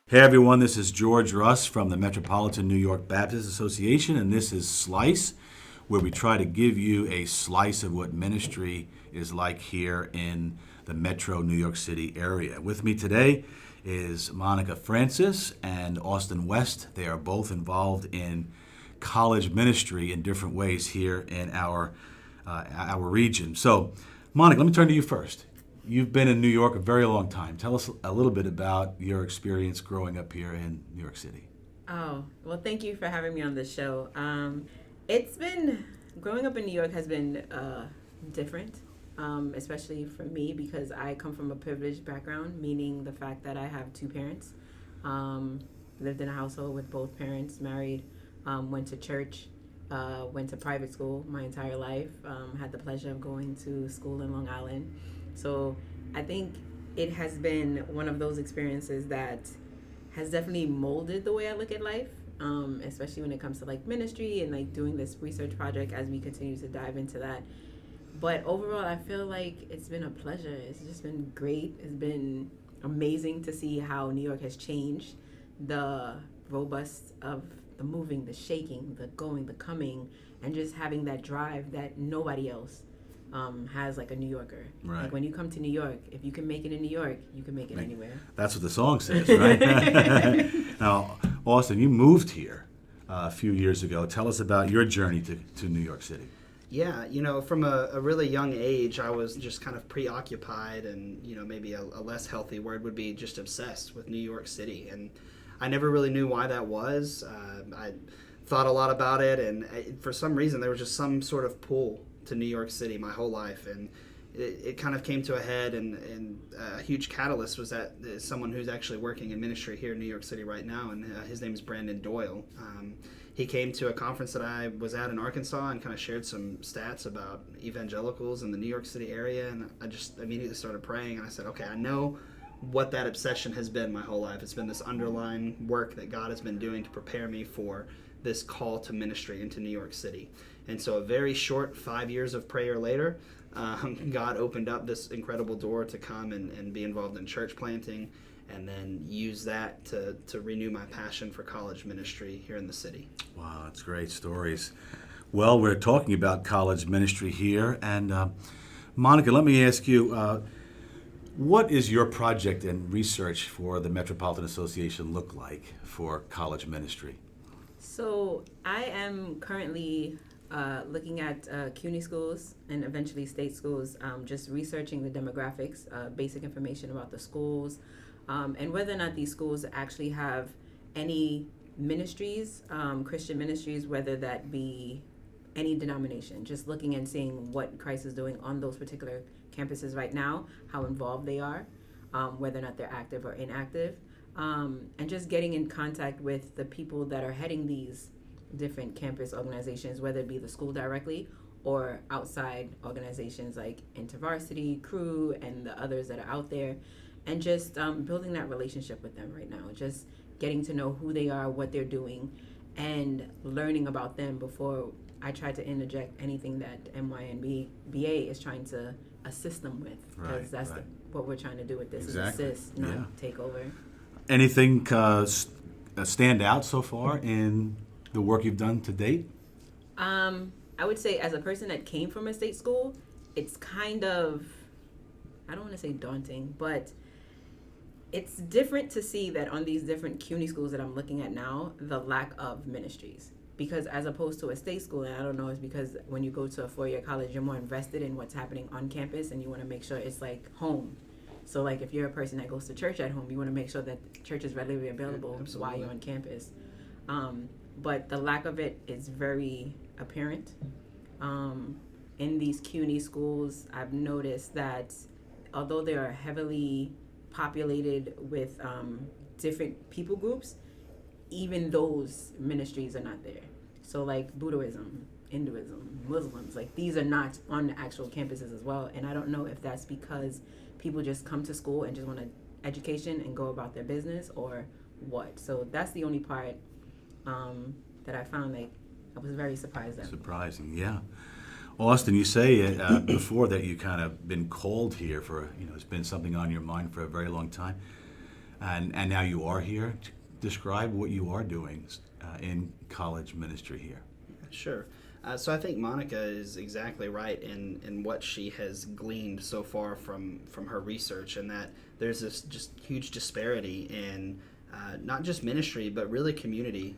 Hey everyone, this is George Russ from the Metropolitan New York Baptist Association, and this is Slice, where we try to give you a slice of what ministry is like here in the Metro New York City area. With me today is Monica Francis and Austin West. They are both involved in college ministry in different ways here in our region. So, Monica, let me turn to you first. You've been in New York a very long time. Tell us a little bit about your experience growing up here in New York City. Oh, well, thank you for having me on this show. Growing up in New York has been different, especially for me because I come from a privileged background, meaning the fact that I have two parents, lived in a household with both parents, married, went to church, went to private school my entire life, had the pleasure of going to school in Long Island. So I think it has been one of those experiences that has definitely molded the way I look at life, especially when it comes to like ministry and like doing this research project as we continue to dive into that. But overall, I feel like it's been a pleasure. It's just been great. It's been amazing to see how New York has changed, the robust of the moving, the shaking, the going, the coming, and just having that drive that nobody else has like a New Yorker. Right. Like when you come to New York, if you can make it in New York, you can make it anywhere. That's what the song says, right? Now, Austin, you moved here a few years ago. Tell us about your journey to New York City. Yeah, from a really young age, I was just kind of preoccupied and, maybe a less healthy word would be just obsessed with New York City. And I never really knew why that was. I thought a lot about it, and for some reason there was just some sort of pull to New York City my whole life, and it kind of came to a head, and a huge catalyst was that someone who's actually working in ministry here in New York City right now, and his name is Brandon Doyle. He came to a conference that I was at in Arkansas and kind of shared some stats about evangelicals in the New York City area, and I just immediately started praying, and I said, okay, I know what that obsession has been my whole life. It's been this underlying work that God has been doing to prepare me for this call to ministry into New York City. And so a very short 5 years of prayer later, God opened up this incredible door to come and be involved in church planting, and then use that to renew my passion for college ministry here in the city. Wow, that's great stories. Well, we're talking about college ministry here, and Monica, let me ask you, what is your project and research for the Metropolitan Association look like for college ministry? So I am currently looking at CUNY schools and eventually state schools, just researching the demographics, basic information about the schools, and whether or not these schools actually have any ministries, Christian ministries, whether that be any denomination, just looking and seeing what Christ is doing on those particular campuses right now, how involved they are, whether or not they're active or inactive, and just getting in contact with the people that are heading these different campus organizations, whether it be the school directly or outside organizations like InterVarsity, Crew, and the others that are out there, and just building that relationship with them right now, just getting to know who they are, what they're doing, and learning about them before I try to interject anything that NYNBA is trying to assist them with, because that's what we're trying to do with this, exactly. Is assist, not take over. Anything stand out so far in the work you've done to date? I would say as a person that came from a state school, it's kind of, I don't want to say daunting, but it's different to see that on these different CUNY schools that I'm looking at now, the lack of ministries. Because as opposed to a state school, and I don't know, it's because when you go to a four-year college, you're more invested in what's happening on campus, and you want to make sure it's like home. So like if you're a person that goes to church at home, you want to make sure that church is readily available while you're on campus. But the lack of it is very apparent. In these CUNY schools, I've noticed that although they are heavily populated with different people groups, even those ministries are not there. So like Buddhism, Hinduism, Muslims, like these are not on the actual campuses as well. And I don't know if that's because people just come to school and just want an education and go about their business or what. So that's the only part that I found like I was very surprised at. Surprising, yeah. Austin, you say before that you kind of been called here for, it's been something on your mind for a very long time. and now you are here. Describe what you are doing in college ministry here. Sure. So I think Monica is exactly right in what she has gleaned so far from her research, and that there's this just huge disparity in not just ministry, but really community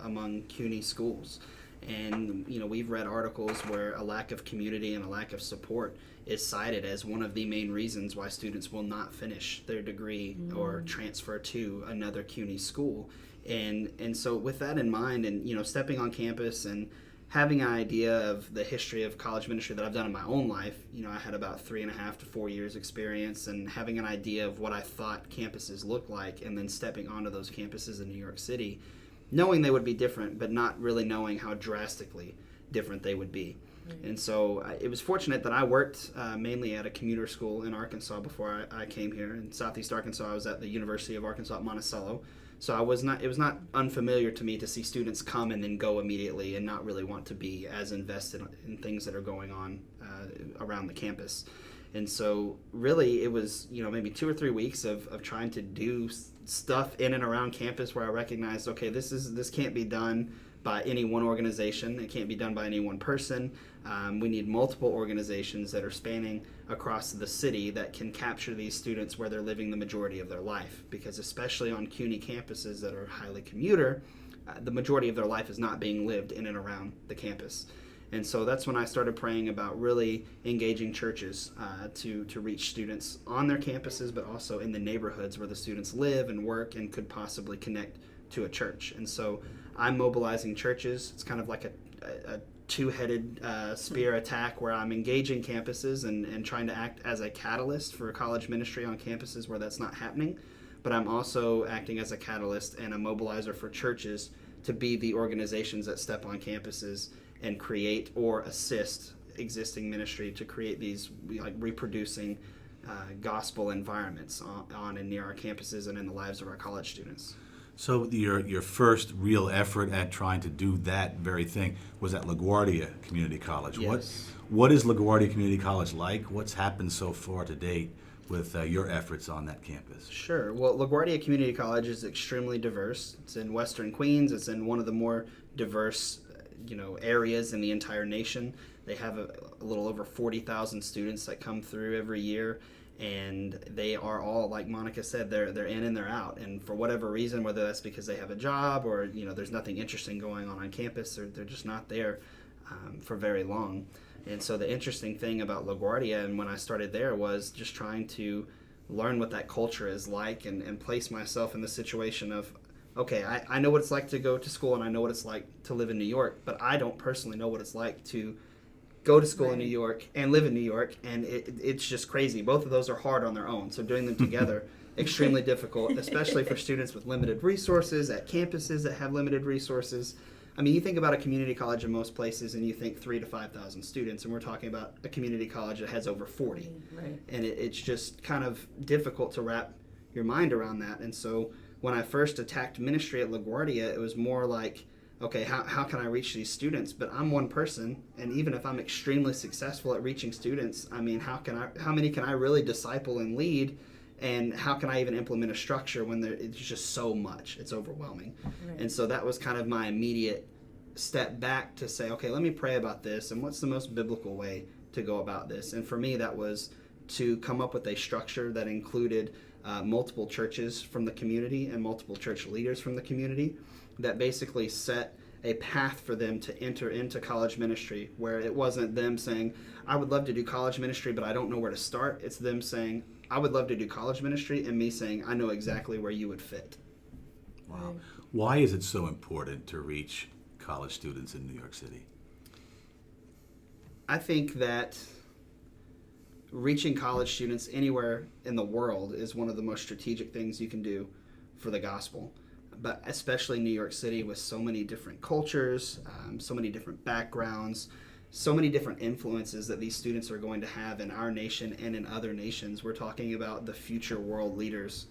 among CUNY schools. And, we've read articles where a lack of community and a lack of support is cited as one of the main reasons why students will not finish their degree or transfer to another CUNY school. And so with that in mind, and, stepping on campus and having an idea of the history of college ministry that I've done in my own life, I had about 3.5 to 4 years experience, and having an idea of what I thought campuses looked like, and then stepping onto those campuses in New York City, knowing they would be different, but not really knowing how drastically different they would be. And so it was fortunate that I worked mainly at a commuter school in Arkansas before I came here. In Southeast Arkansas, I was at the University of Arkansas at Monticello. So it was not unfamiliar to me to see students come and then go immediately and not really want to be as invested in things that are going on around the campus. And so really it was, maybe 2 or 3 weeks of trying to do stuff in and around campus where I recognized, okay, this can't be done by any one organization. It can't be done by any one person. We need multiple organizations that are spanning across the city that can capture these students where they're living the majority of their life. Because especially on CUNY campuses that are highly commuter, the majority of their life is not being lived in and around the campus. And so that's when I started praying about really engaging churches to reach students on their campuses, but also in the neighborhoods where the students live and work and could possibly connect to a church. And so I'm mobilizing churches. It's kind of like a two-headed spear attack where I'm engaging campuses and trying to act as a catalyst for college ministry on campuses where that's not happening. But I'm also acting as a catalyst and a mobilizer for churches to be the organizations that step on campuses and create or assist existing ministry to create these reproducing gospel environments on and near our campuses and in the lives of our college students. So your first real effort at trying to do that very thing was at LaGuardia Community College. Yes. What is LaGuardia Community College like? What's happened so far to date with your efforts on that campus? Sure. Well, LaGuardia Community College is extremely diverse. It's in Western Queens. It's in one of the more diverse areas in the entire nation. They have a little over 40,000 students that come through every year, and they are all, like Monica said, they're in and they're out. And for whatever reason, whether that's because they have a job or there's nothing interesting going on campus, they're just not there for very long. And so the interesting thing about LaGuardia and when I started there was just trying to learn what that culture is like and place myself in the situation of, okay, I know what it's like to go to school and I know what it's like to live in New York, but I don't personally know what it's like to go to school in New York and live in New York, and it's just crazy. Both of those are hard on their own, so doing them together, extremely difficult, especially for students with limited resources at campuses that have limited resources. I mean, you think about a community college in most places and you think 3,000 to 5,000 students, and we're talking about a community college that has over 40. Right. And it's just kind of difficult to wrap your mind around that. And so when I first attacked ministry at LaGuardia, it was more like, okay, how can I reach these students? But I'm one person, and even if I'm extremely successful at reaching students, I mean, how many can I really disciple and lead? And how can I even implement a structure when it's just so much? It's overwhelming. Right. And so that was kind of my immediate step back to say, okay, let me pray about this, and what's the most biblical way to go about this? And for me, that was to come up with a structure that included multiple churches from the community and multiple church leaders from the community that basically set a path for them to enter into college ministry, where it wasn't them saying, I would love to do college ministry, but I don't know where to start. It's them saying, I would love to do college ministry, and me saying, I know exactly where you would fit. Wow. Why is it so important to reach college students in New York City? I think that reaching college students anywhere in the world is one of the most strategic things you can do for the gospel. But especially New York City with so many different cultures, so many different backgrounds, so many different influences that these students are going to have in our nation and in other nations. We're talking about the future world leaders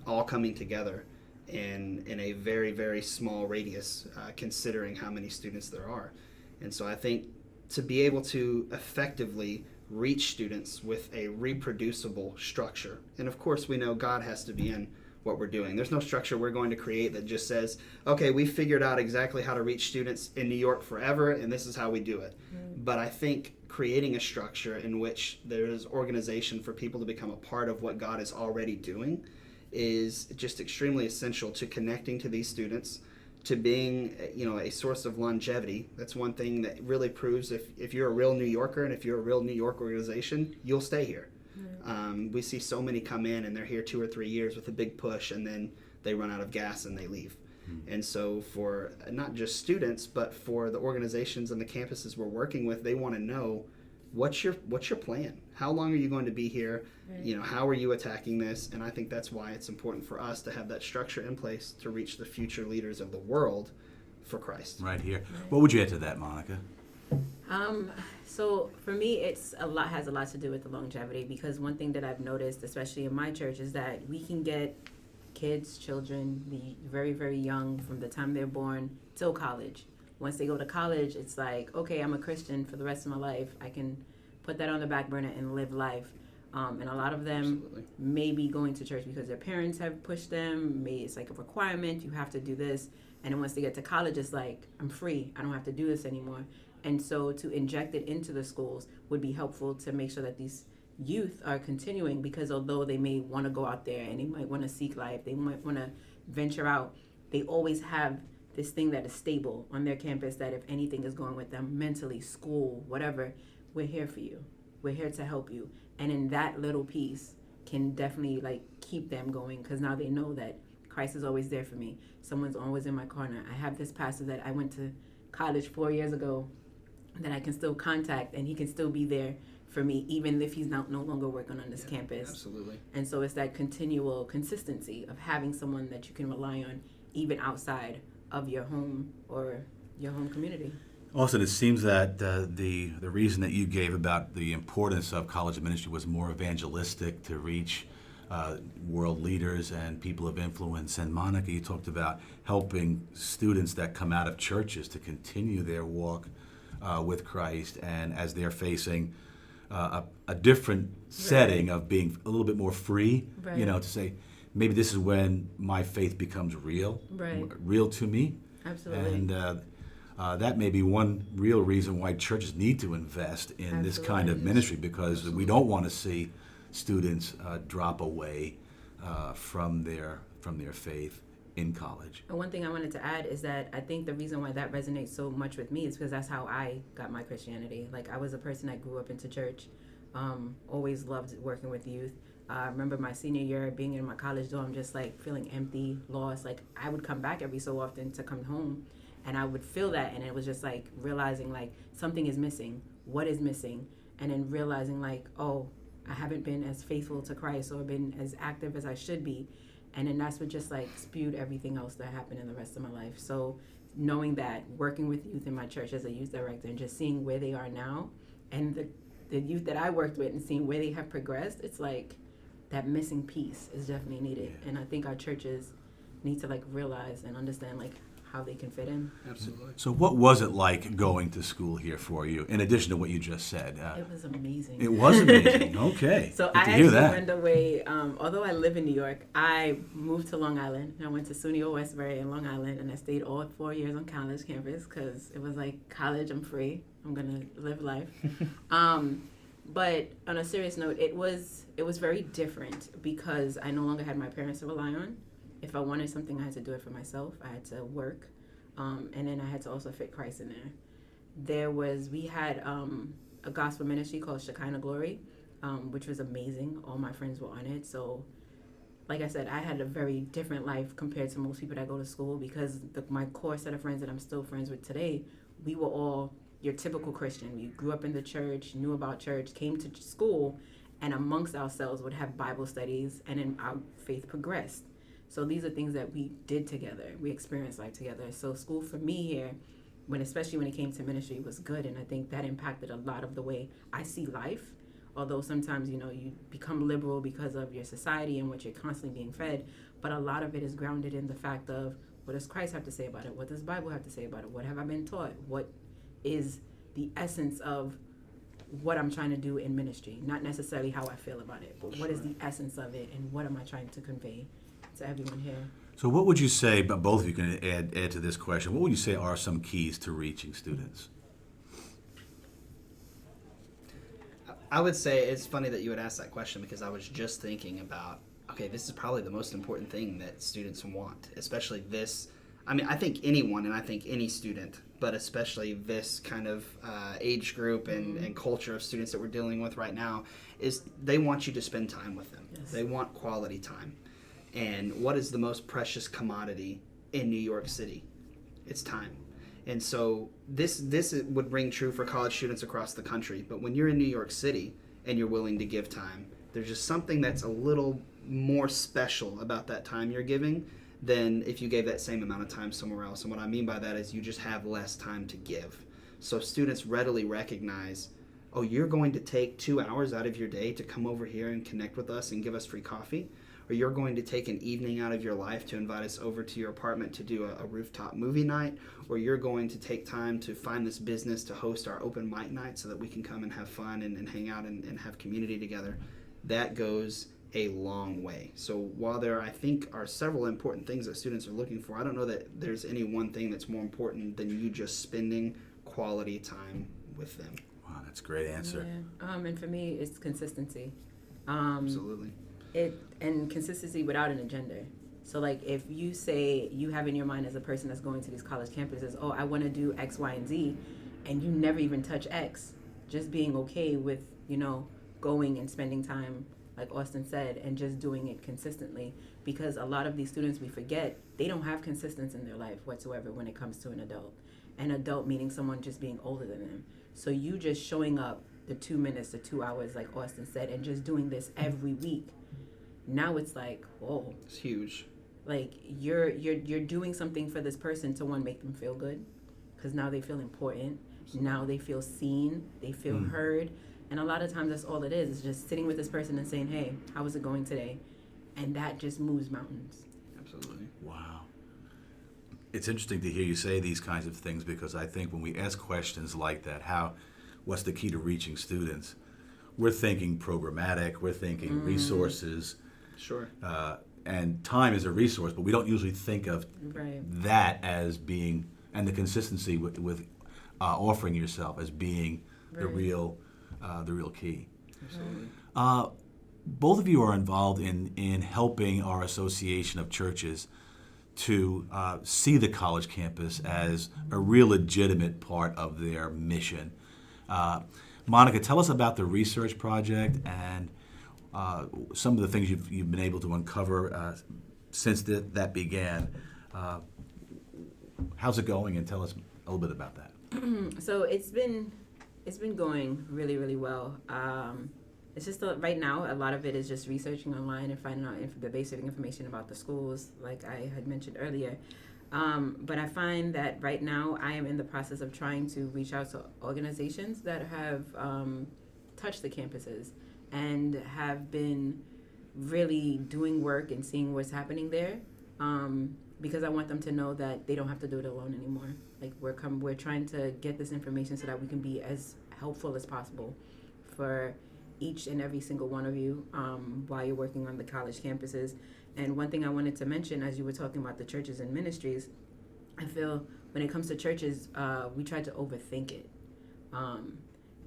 all coming together in a very, very small radius, considering how many students there are. And so I think to be able to effectively reach students with a reproducible structure, and of course we know God has to be in what we're doing. There's no structure we're going to create that just says, okay, we figured out exactly how to reach students in New York forever, and this is how we do it. But I think creating a structure in which there's organization for people to become a part of what God is already doing is just extremely essential to connecting to these students, to being, a source of longevity. That's one thing that really proves if you're a real New Yorker and if you're a real New York organization, you'll stay here. We see so many come in and they're here 2 or 3 years with a big push, and then they run out of gas and they leave. And so for not just students, but for the organizations and the campuses we're working with, they want to know, what's your plan? How long are you going to be here? Right. How are you attacking this? And I think that's why it's important for us to have that structure in place to reach the future leaders of the world for Christ. Right here. What would you add to that, Monica? So for me, has a lot to do with the longevity, because one thing that I've noticed, especially in my church, is that we can get children, the very, very young, from the time they're born till college. Once they go to college, it's like, okay, I'm a Christian for the rest of my life. I can put that on the back burner and live life. And a lot of them may be going to church because their parents have pushed them. Maybe it's like a requirement. You have to do this. And then once they get to college, it's like, I'm free. I don't have to do this anymore. And so to inject it into the schools would be helpful to make sure that these youth are continuing, because although they may want to go out there and they might want to seek life, they might want to venture out, they always have this thing that is stable on their campus, that if anything is going with them mentally, school, whatever, we're here for you. We're here to help you. And in that little piece can definitely keep them going, because now they know that Christ is always there for me. Someone's always in my corner. I have this pastor that I went to college 4 years ago that I can still contact, and he can still be there for me, even if he's no longer working on this campus. Absolutely. And so it's that continual consistency of having someone that you can rely on, even outside of your home or your home community. Also, it seems that the reason that you gave about the importance of college ministry was more evangelistic, to reach world leaders and people of influence. And Monica, you talked about helping students that come out of churches to continue their walk with Christ, and as they're facing a different setting of being a little bit more free, to say, maybe this is when my faith becomes real to me. Absolutely. And that may be one real reason why churches need to invest in this kind of ministry, because we don't want to see students drop away from their faith in college. And one thing I wanted to add is that I think the reason why that resonates so much with me is because that's how I got my Christianity. I was a person that grew up into church, always loved working with youth. I remember my senior year being in my college dorm, just feeling empty, lost. I would come back every so often to come home, and I would feel that, and it was just realizing something is missing. What is missing? And then realizing oh, I haven't been as faithful to Christ or been as active as I should be. And then that's what just spewed everything else that happened in the rest of my life. So knowing that, working with youth in my church as a youth director, and just seeing where they are now, and the youth that I worked with, and seeing where they have progressed, it's that missing piece is definitely needed. And I think our churches need to realize and understand how they can fit in. Absolutely. So what was it like going to school here for you, in addition to what you just said? It was amazing. It was amazing. Okay. So Good I to hear actually that. went away, although I live in New York, I moved to Long Island. I went to SUNY Westbury in Long Island, and I stayed all 4 years on college campus, because it was college, I'm free. I'm going to live life. But on a serious note, it was very different, because I no longer had my parents to rely on. If I wanted something, I had to do it for myself. I had to work, and then I had to also fit Christ in there. We had a gospel ministry called Shekinah Glory, which was amazing. All my friends were on it. So, like I said, I had a very different life compared to most people that go to school, because my core set of friends that I'm still friends with today, we were all your typical Christian. We grew up in the church, knew about church, came to school, and amongst ourselves would have Bible studies, and then our faith progressed. So these are things that we did together. We experienced life together. So school for me here, especially when it came to ministry, was good. And I think that impacted a lot of the way I see life. Although sometimes, you become liberal because of your society and what you're constantly being fed. But a lot of it is grounded in the fact of, what does Christ have to say about it? What does the Bible have to say about it? What have I been taught? What is the essence of what I'm trying to do in ministry? Not necessarily how I feel about it, but what is the essence of it, and what am I trying to convey to everyone here. So what would you say, but both of you can add to this question, what would you say are some keys to reaching students? I would say it's funny that you would ask that question because I was just thinking about, okay, this is probably the most important thing that students want, especially this. I mean, I think anyone and I think any student, but especially this kind of age group and culture of students that we're dealing with right now, is they want you to spend time with them. Yes. They want quality time. And what is the most precious commodity in New York City? It's time. And so this would ring true for college students across the country. But when you're in New York City and you're willing to give time, there's just something that's a little more special about that time you're giving than if you gave that same amount of time somewhere else. And what I mean by that is you just have less time to give. So students readily recognize, oh, you're going to take 2 hours out of your day to come over here and connect with us and give us free coffee? Or you're going to take an evening out of your life to invite us over to your apartment to do a rooftop movie night, or you're going to take time to find this business to host our open mic night so that we can come and have fun and hang out and have community together. That goes a long way. So while there, I think, are several important things that students are looking for, I don't know that there's any one thing that's more important than you just spending quality time with them. Wow, that's a great answer. Yeah. And for me, it's consistency. Absolutely. And consistency without an agenda. So like if you say you have in your mind as a person that's going to these college campuses, oh, I want to do X, Y, and Z, and you never even touch X, just being okay with, going and spending time, like Austin said, and just doing it consistently. Because a lot of these students, we forget, they don't have consistency in their life whatsoever when it comes to an adult. An adult meaning someone just being older than them. So you just showing up the 2 minutes to 2 hours, like Austin said, and just doing this every week. Now it's like, whoa. It's huge. Like you're doing something for this person to, one, make them feel good, because now they feel important. Now they feel seen. They feel heard. And a lot of times that's all it is just sitting with this person and saying, hey, how is it going today? And that just moves mountains. Absolutely. Wow. It's interesting to hear you say these kinds of things, because I think when we ask questions like that, what's the key to reaching students? We're thinking programmatic, we're thinking resources. Sure. And time is a resource, but we don't usually think of that as being, and the consistency with offering yourself as being the real key. Absolutely. Both of you are involved in helping our Association of Churches to see the college campus as a real legitimate part of their mission. Monica, tell us about the research project and some of the things you've been able to uncover since that began. How's it going? And tell us a little bit about that. So it's been going really, really well. It's just right now a lot of it is just researching online and finding out the basic information about the schools, like I had mentioned earlier. But I find that right now I am in the process of trying to reach out to organizations that have touched the campuses and have been really doing work and seeing what's happening there, because I want them to know that they don't have to do it alone anymore. Like we're trying to get this information so that we can be as helpful as possible for each and every single one of you while you're working on the college campuses. And one thing I wanted to mention, as you were talking about the churches and ministries, I feel when it comes to churches, we try to overthink it.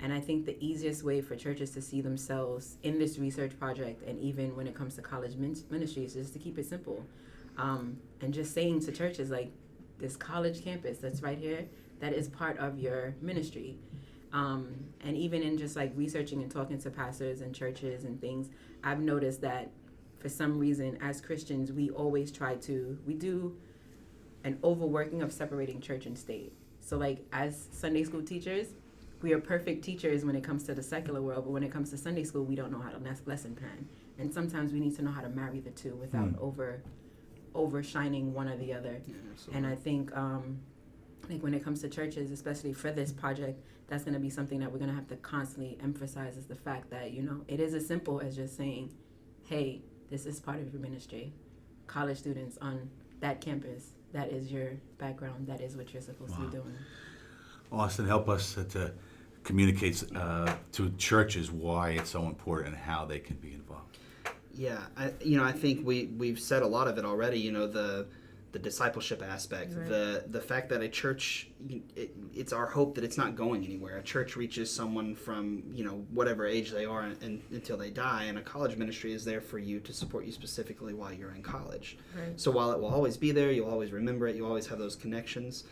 And I think the easiest way for churches to see themselves in this research project, and even when it comes to college ministries, is to keep it simple. And just saying to churches, like, this college campus that's right here, that is part of your ministry. And even in just like researching and talking to pastors and churches and things, I've noticed that for some reason, as Christians, we always we do an overworking of separating church and state. So like as Sunday school teachers, we are perfect teachers when it comes to the secular world, but when it comes to Sunday school, we don't know how to lesson plan. And sometimes we need to know how to marry the two without overshining one or the other. Yeah, and I think like when it comes to churches, especially for this project, that's going to be something that we're going to have to constantly emphasize, is the fact that, it is as simple as just saying, hey, this is part of your ministry. College students on that campus, that is your background, that is what you're supposed to be doing. Austin, help us to communicate to churches why it's so important and how they can be involved. Yeah, I think we've said a lot of it already. The discipleship aspect, Right. the fact that a church, it's our hope that it's not going anywhere. A church reaches someone from whatever age they are and until they die, and a college ministry is there for you to support you specifically while you're in college. Right. So while it will always be there, you'll always remember it, you'll always have those connections.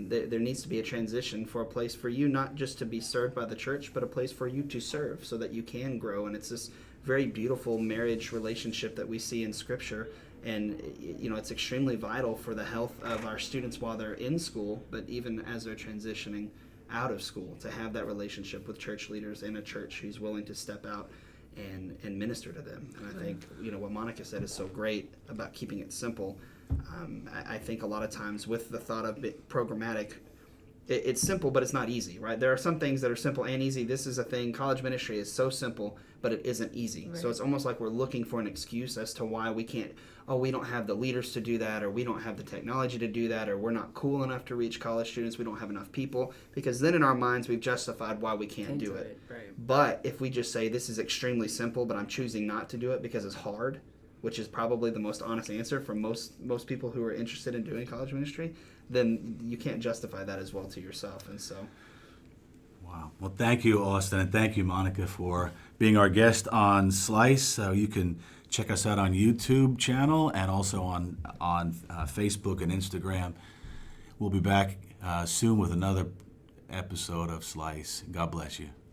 There needs to be a transition for a place for you not just to be served by the church, but a place for you to serve so that you can grow. And it's this very beautiful marriage relationship that we see in Scripture. And it's extremely vital for the health of our students while they're in school, but even as they're transitioning out of school, to have that relationship with church leaders in a church who's willing to step out and minister to them. And I think what Monica said is so great about keeping it simple. I think a lot of times with the thought of it programmatic, it's simple, but it's not easy, right? There are some things that are simple and easy. This is a thing. College ministry is so simple, but it isn't easy. Right. So it's almost like we're looking for an excuse as to why we can't. Oh, we don't have the leaders to do that, or we don't have the technology to do that, or we're not cool enough to reach college students. We don't have enough people, because then in our minds we've justified why we can't do it. Right. But if we just say this is extremely simple, but I'm choosing not to do it because it's hard, which is probably the most honest answer from most people who are interested in doing college ministry, then you can't justify that as well to yourself. And so, Wow. Well, thank you, Austin, and thank you, Monica, for being our guest on Slice. You can check us out on YouTube channel and also on Facebook and Instagram. We'll be back soon with another episode of Slice. God bless you.